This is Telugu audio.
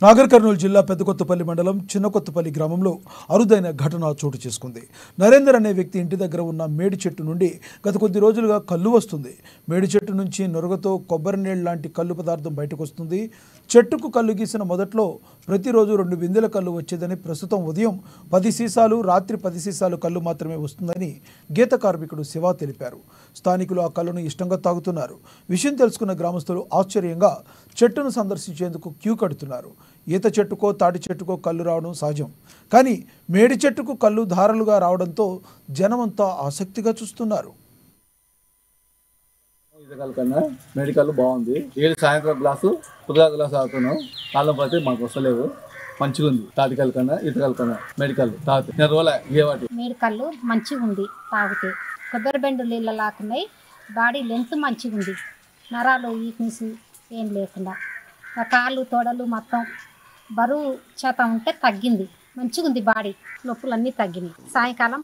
నాగర్ కర్నూలు జిల్లా పెద్దకొత్తపల్లి మండలం చిన్నకొత్తపల్లి గ్రామంలో అరుదైన ఘటన చోటు చేసుకుంది. నరేందర్ అనే వ్యక్తి ఇంటి దగ్గర ఉన్న మేడి చెట్టు నుండి గత కొద్ది రోజులుగా కల్లు వస్తుంది. మేడి చెట్టు నుంచి నొరగతో కొబ్బరి నీళ్ళ లాంటి కల్లు పదార్థం బయటకు వస్తుంది. చెట్టుకు కల్లు గీసిన మొదట్లో ప్రతిరోజు 2 బిందెల కల్లు వచ్చేదని, ప్రస్తుతం ఉదయం 10 సీసాలు, రాత్రి 10 సీసాలు కల్లు మాత్రమే వస్తుందని గీత కార్మికుడు శివ తెలిపారు. స్థానికులు ఆ కల్లును ఇష్టంగా తాగుతున్నారు. విషయం తెలుసుకున్న గ్రామస్తులు ఆశ్చర్యంగా చెట్టును సందర్శించేందుకు క్యూ కడుతున్నారు. ఈత చెట్టుకో తాటి చెట్టుకో కల్లు రావడం సహజం, కానీ మేడి చెట్టుకు కల్లు ధారలుగా రావడంతో జనమంతా ఆసక్తిగా చూస్తున్నారు. మెడికల్ బాగుంది. ఏడు సాయంత్రం గ్లాసు పొద్దుగా గ్లాసు తాగుతున్నాం. కాలం పడితే మాకు వస్తలేవు. మంచిగా ఉంది. తాటికల్ కన్నా ఈతకల్ కన్నా మెడికల్ తాగితే నేను రోజులే ఇవ్వటి మెడికల్ మంచిగా ఉంది. తాగితే కొబ్బరి బెండు నీళ్ళ లాకున్నాయి. బాడీ లెంత్ మంచిగా ఉంది. నరాలు వీక్నెస్ ఏం లేకుండా కాళ్ళు తోడలు మొత్తం బరువు శాతం ఉంటే తగ్గింది. మంచిగా ఉంది. బాడీ నొప్పులన్నీ తగ్గినాయి. సాయంకాలం